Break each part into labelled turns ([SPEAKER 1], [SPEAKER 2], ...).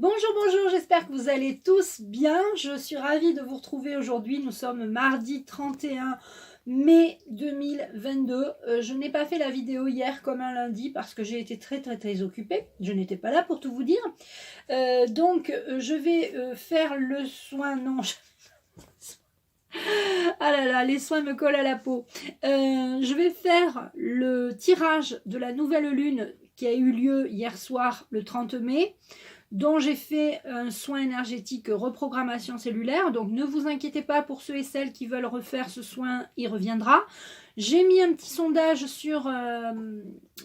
[SPEAKER 1] Bonjour, bonjour, j'espère que vous allez tous bien. Je suis ravie de vous retrouver aujourd'hui. Nous sommes mardi 31 mai 2022. Je n'ai pas fait la vidéo hier comme un lundi parce que j'ai été très occupée. Je n'étais pas là pour tout vous dire. Je vais faire le soin. Non, ah là là, les soins me collent à la peau. Je vais faire le tirage de la nouvelle lune qui a eu lieu hier soir le 30 mai. Dont j'ai fait un soin énergétique reprogrammation cellulaire. Donc ne vous inquiétez pas pour ceux et celles qui veulent refaire ce soin, il reviendra. J'ai mis un petit sondage sur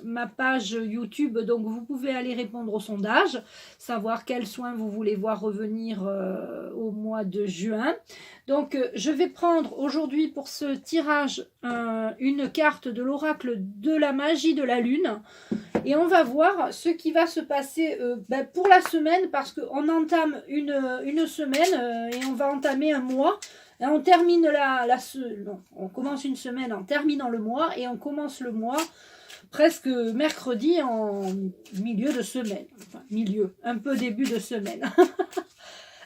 [SPEAKER 1] ma page YouTube, donc vous pouvez aller répondre au sondage, savoir quels soins vous voulez voir revenir au mois de juin. Donc je vais prendre aujourd'hui pour ce tirage une carte de l'oracle de la magie de la lune. Et on va voir ce qui va se passer pour la semaine, parce qu'on entame une semaine et on va entamer un mois. Et on termine on commence une semaine en terminant le mois et on commence le mois presque mercredi en milieu de semaine. Enfin, milieu, un peu début de semaine.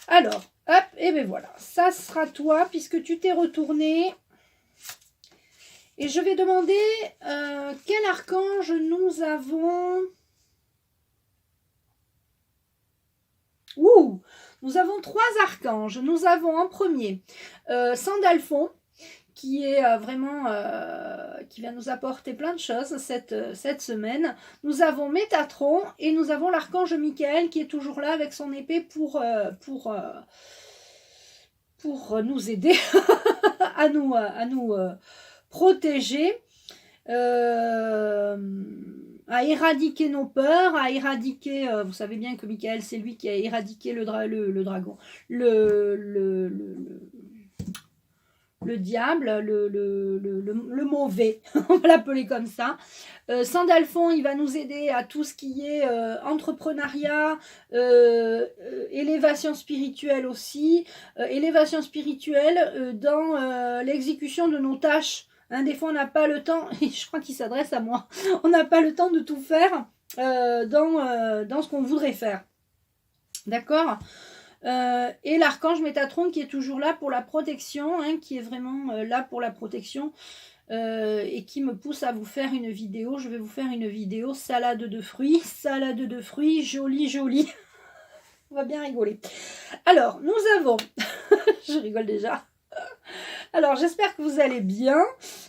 [SPEAKER 1] Alors, hop, et bien voilà. Ça sera toi puisque tu t'es retourné. Et je vais demander quel archange nous avons. Ouh, nous avons 3 archanges. Nous avons en premier Sandalphon, qui est vraiment qui va nous apporter plein de choses cette semaine. Nous avons Métatron et nous avons l'archange Michael qui est toujours là avec son épée pour nous aider à nous protéger, à éradiquer nos peurs, à éradiquer, vous savez bien que Michael c'est lui qui a éradiqué le dragon, le diable, le mauvais, on va l'appeler comme ça. Sandalphon, il va nous aider à tout ce qui est entrepreneuriat, élévation spirituelle aussi, élévation spirituelle dans l'exécution de nos tâches. Des fois, on n'a pas le temps, et je crois qu'il s'adresse à moi, on n'a pas le temps de tout faire dans ce qu'on voudrait faire. D'accord ? Et l'archange Métatron qui est toujours là pour la protection, qui est vraiment là pour la protection et qui me pousse à vous faire une vidéo. Je vais vous faire une vidéo salade de fruits, jolie. On va bien rigoler. Alors, nous avons, je rigole déjà. Alors, j'espère que vous allez bien.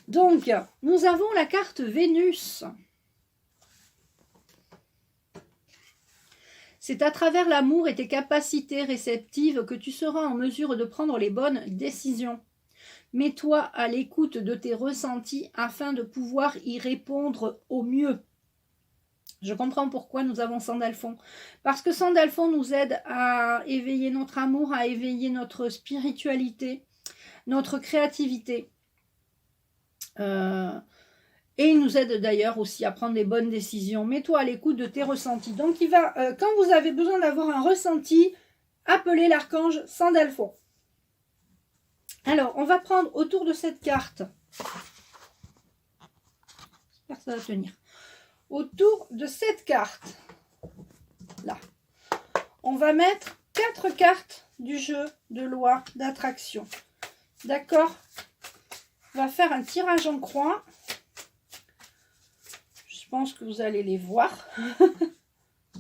[SPEAKER 1] Donc, nous avons la carte Vénus. C'est à travers l'amour et tes capacités réceptives que tu seras en mesure de prendre les bonnes décisions. Mets-toi à l'écoute de tes ressentis afin de pouvoir y répondre au mieux. Je comprends pourquoi nous avons Sandalphon. Parce que Sandalphon nous aide à éveiller notre amour, à éveiller notre spiritualité, notre créativité. Et il nous aide d'ailleurs aussi à prendre les bonnes décisions. Mets-toi à l'écoute de tes ressentis. Donc, il va, quand vous avez besoin d'avoir un ressenti, appelez l'archange Sandalphon. Alors, on va prendre autour de cette carte. J'espère que ça va tenir. Autour de cette carte, là, on va mettre 4 cartes du jeu de loi d'attraction. D'accord ? On va faire un tirage en croix. Je pense que vous allez les voir.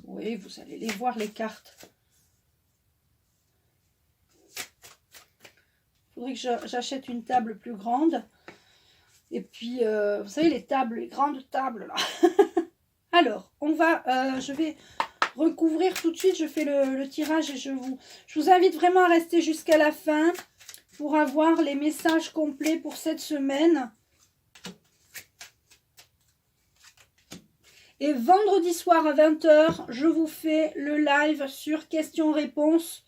[SPEAKER 1] Oui, vous allez les voir, les cartes. Il faudrait que j'achète une table plus grande. Et puis, vous savez, les grandes tables, là. Alors, je vais recouvrir tout de suite. Je fais le tirage et je vous invite vraiment à rester jusqu'à la fin pour avoir les messages complets pour cette semaine. Et vendredi soir à 20h, je vous fais le live sur questions-réponses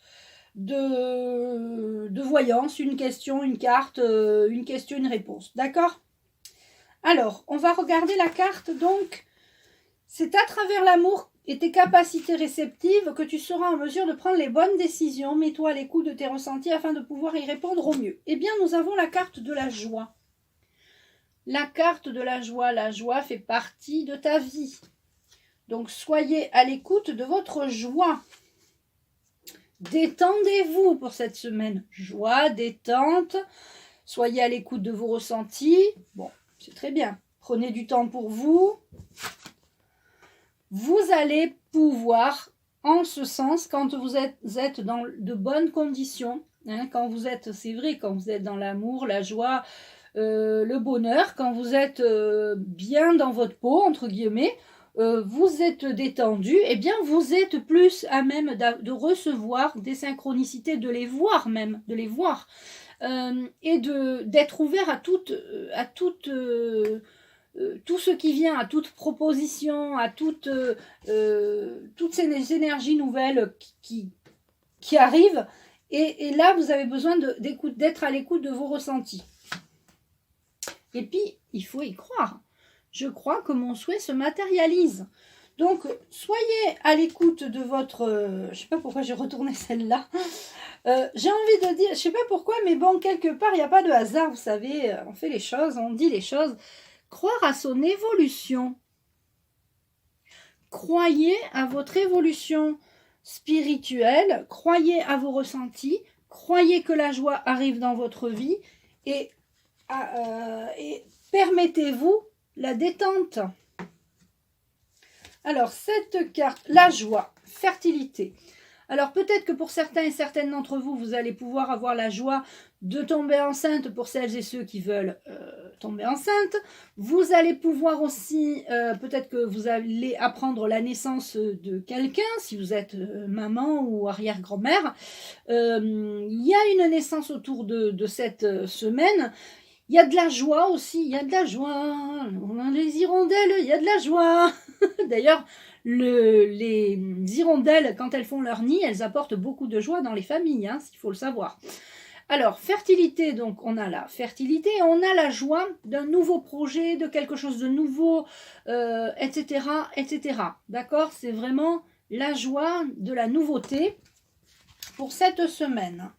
[SPEAKER 1] de voyance. Une question, une carte, une question, une réponse. D'accord ? Alors, on va regarder la carte. Donc, c'est à travers l'amour et tes capacités réceptives que tu seras en mesure de prendre les bonnes décisions. Mets-toi à l'écoute de tes ressentis afin de pouvoir y répondre au mieux. Eh bien, nous avons la carte de la joie. La carte de la joie fait partie de ta vie. Donc, soyez à l'écoute de votre joie. Détendez-vous pour cette semaine. Joie, détente. Soyez à l'écoute de vos ressentis. Bon, c'est très bien. Prenez du temps pour vous. Vous allez pouvoir, en ce sens, quand vous êtes dans de bonnes conditions, hein, quand vous êtes, c'est vrai, quand vous êtes dans l'amour, la joie, le bonheur, quand vous êtes bien dans votre peau, entre guillemets, vous êtes détendu, eh bien vous êtes plus à même de recevoir des synchronicités, de les voir même, de les voir, et d'être ouvert à tout ce qui vient, à toute proposition, à toutes ces énergies nouvelles qui arrivent, et là vous avez besoin d'être à l'écoute de vos ressentis. Et puis, il faut y croire. Je crois que mon souhait se matérialise. Donc, soyez à l'écoute de votre... je ne sais pas pourquoi j'ai retourné celle-là. J'ai envie de dire, je ne sais pas pourquoi, mais bon, quelque part, il n'y a pas de hasard, vous savez. On fait les choses, on dit les choses. Croire à son évolution. Croyez à votre évolution spirituelle. Croyez à vos ressentis. Croyez que la joie arrive dans votre vie. Et permettez-vous la détente. Alors, cette carte, la joie, fertilité. Alors, peut-être que pour certains et certaines d'entre vous, vous allez pouvoir avoir la joie de tomber enceinte pour celles et ceux qui veulent tomber enceinte. Vous allez pouvoir aussi, peut-être que vous allez apprendre la naissance de quelqu'un, si vous êtes maman ou arrière-grand-mère. Il y a une naissance autour de cette semaine. Il y a de la joie aussi, il y a de la joie. On a les hirondelles, il y a de la joie. D'ailleurs, les hirondelles, quand elles font leur nid, elles apportent beaucoup de joie dans les familles, hein, il faut le savoir. Alors, fertilité, donc on a la fertilité, on a la joie d'un nouveau projet, de quelque chose de nouveau, etc., etc. D'accord? C'est vraiment la joie de la nouveauté pour cette semaine.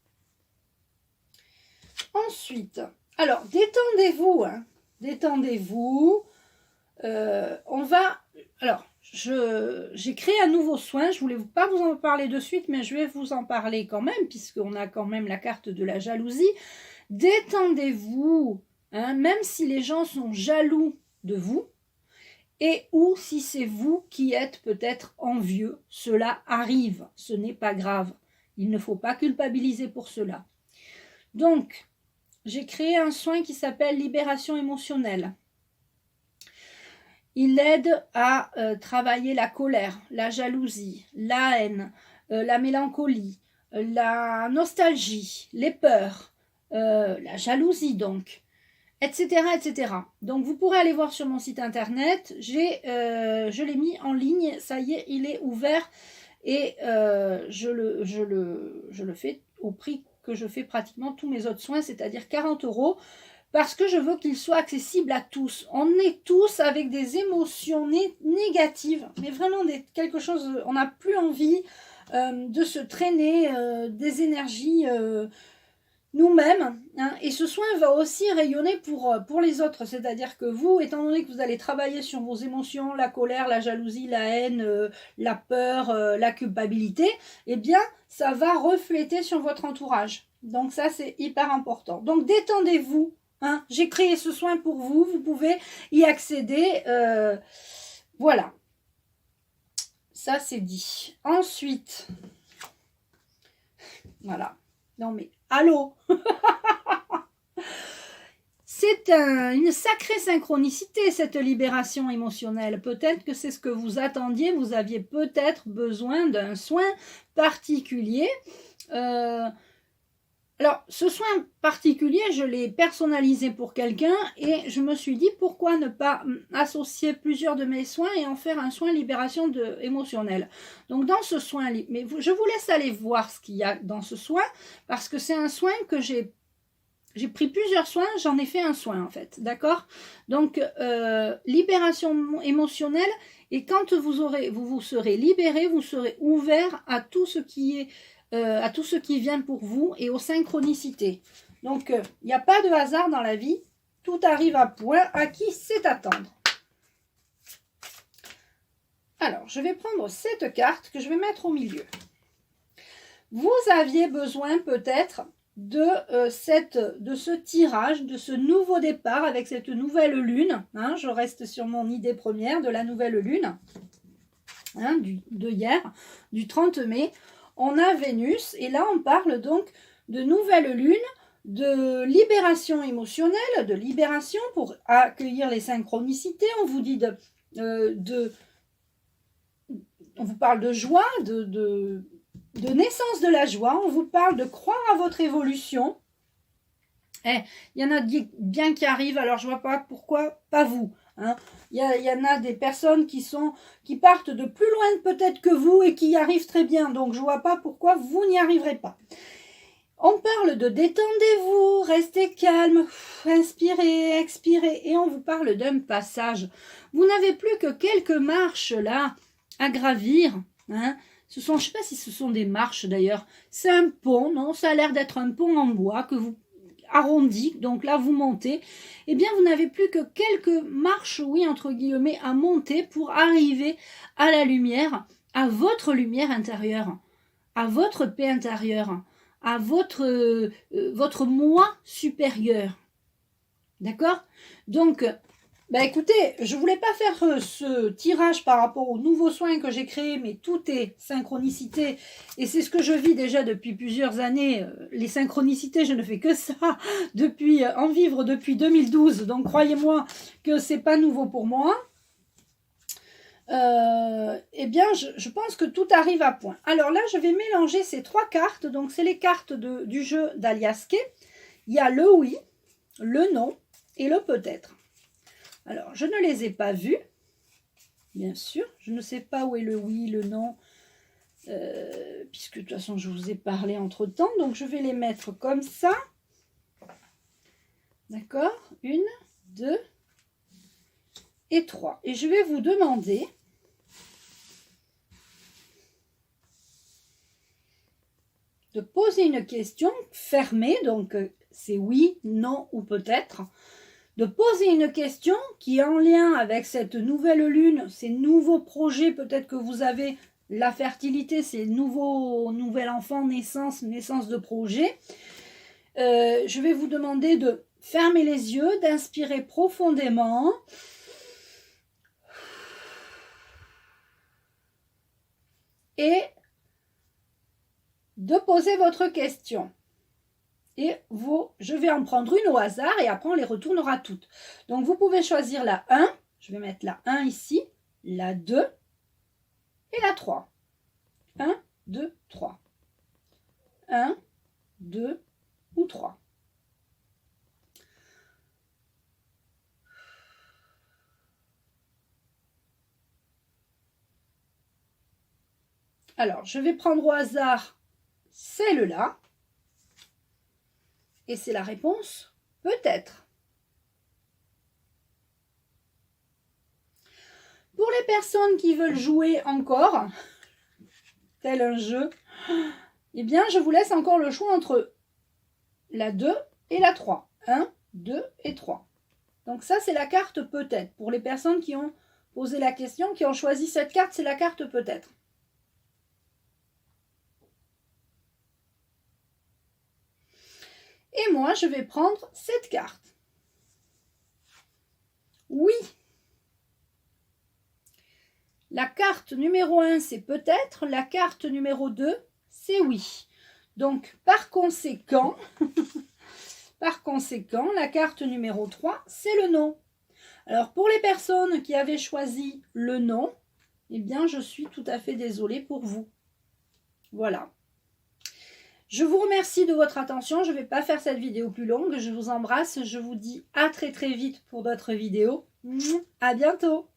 [SPEAKER 1] Ensuite... Alors, détendez-vous, hein. Détendez-vous. On va... Alors, j'ai créé un nouveau soin. Je ne voulais pas vous en parler de suite, mais je vais vous en parler quand même, puisqu'on a quand même la carte de la jalousie. Détendez-vous, hein, même si les gens sont jaloux de vous, et ou si c'est vous qui êtes peut-être envieux. Cela arrive, ce n'est pas grave. Il ne faut pas culpabiliser pour cela. Donc... j'ai créé un soin qui s'appelle libération émotionnelle. Il aide à travailler la colère, la jalousie, la haine, la mélancolie, la nostalgie, les peurs, la jalousie donc, etc., etc. Donc vous pourrez aller voir sur mon site internet, je l'ai mis en ligne, ça y est, il est ouvert et je le fais au prix que je fais pratiquement tous mes autres soins, c'est-à-dire 40 €, parce que je veux qu'il soit accessible à tous. On est tous avec des émotions négatives, mais vraiment quelque chose, on n'a plus envie de se traîner des énergies nous-mêmes, hein, et ce soin va aussi rayonner pour les autres, c'est-à-dire que vous, étant donné que vous allez travailler sur vos émotions, la colère, la jalousie, la haine, la peur, la culpabilité, eh bien, ça va refléter sur votre entourage. Donc ça, c'est hyper important. Donc détendez-vous, hein. J'ai créé ce soin pour vous, vous pouvez y accéder, voilà. Ça, c'est dit. Ensuite, voilà. Non mais, allô. C'est une sacrée synchronicité, cette libération émotionnelle. Peut-être que c'est ce que vous attendiez, vous aviez peut-être besoin d'un soin particulier. Alors, ce soin particulier, je l'ai personnalisé pour quelqu'un et je me suis dit pourquoi ne pas associer plusieurs de mes soins et en faire un soin libération émotionnelle. Donc, dans ce soin, mais je vous laisse aller voir ce qu'il y a dans ce soin parce que c'est un soin que j'ai pris plusieurs soins, j'en ai fait un soin en fait, d'accord? Donc, libération émotionnelle, et quand vous vous serez libéré, vous serez ouvert à tout ce qui est, à tout ce qui vient pour vous et aux synchronicités. Donc, il n'y a pas de hasard dans la vie, tout arrive à point, à qui c'est attendre. Alors, je vais prendre cette carte que je vais mettre au milieu. vous aviez besoin peut-être de ce tirage, de ce nouveau départ avec cette nouvelle lune. Hein, je reste sur mon idée première de la nouvelle lune, hein, de hier, du 30 mai. On a Vénus et là on parle donc de nouvelle lune, de libération émotionnelle, de libération pour accueillir les synchronicités. On vous dit on vous parle de joie, de naissance de la joie. On vous parle de croire à votre évolution. Il y en a bien qui arrivent, alors je ne vois pas pourquoi pas vous. Hein. Il y en a des personnes qui partent de plus loin peut-être que vous et qui y arrivent très bien. Donc je ne vois pas pourquoi vous n'y arriverez pas. On parle de détendez-vous, restez calme, inspirez, expirez. Et on vous parle d'un passage. Vous n'avez plus que quelques marches là à gravir. Hein. Je ne sais pas si ce sont des marches d'ailleurs. C'est un pont, non? Ça a l'air d'être un pont en bois que vous arrondi. Donc là, vous montez. Eh bien, vous n'avez plus que quelques marches, oui, entre guillemets, à monter pour arriver à la lumière, à votre lumière intérieure, à votre paix intérieure, à votre moi supérieur. D'accord? Donc, écoutez, je ne voulais pas faire ce tirage par rapport aux nouveaux soins que j'ai créés, mais tout est synchronicité. Et c'est ce que je vis déjà depuis plusieurs années. Les synchronicités, je ne fais que ça en vivre depuis 2012. Donc, croyez-moi que ce n'est pas nouveau pour moi. Eh bien, je pense que tout arrive à point. Alors là, je vais mélanger ces trois cartes. Donc, c'est les cartes du jeu d'Aliasqué. Il y a le oui, le non et le peut-être. Alors, je ne les ai pas vus, bien sûr. Je ne sais pas où est le oui, le non, puisque de toute façon, je vous ai parlé entre-temps. Donc, je vais les mettre comme ça. D'accord? 1, 2 et 3. Et je vais vous demander de poser une question fermée. Donc, c'est oui, non ou peut-être. De poser une question qui est en lien avec cette nouvelle lune, ces nouveaux projets, peut-être que vous avez la fertilité, ces nouvel enfant, naissance de projet. Je vais vous demander de fermer les yeux, d'inspirer profondément. Et de poser votre question. Et je vais en prendre une au hasard et après on les retournera toutes. Donc vous pouvez choisir la 1, je vais mettre la 1 ici, la 2 et la 3. 1, 2, 3. 1, 2 ou 3. Alors, je vais prendre au hasard celle-là. Et c'est la réponse peut-être. Pour les personnes qui veulent jouer encore, tel un jeu, eh bien, je vous laisse encore le choix entre la 2 et la 3. 1, 2 et 3. Donc ça, c'est la carte peut-être. Pour les personnes qui ont posé la question, qui ont choisi cette carte, c'est la carte peut-être. Et moi, je vais prendre cette carte. Oui. La carte numéro 1, c'est peut-être. La carte numéro 2, c'est oui. Donc, par conséquent, la carte numéro 3, c'est le non. Alors, pour les personnes qui avaient choisi le non, eh bien, je suis tout à fait désolée pour vous. Voilà. Je vous remercie de votre attention. Je ne vais pas faire cette vidéo plus longue. Je vous embrasse. Je vous dis à très très vite pour d'autres vidéos. À bientôt.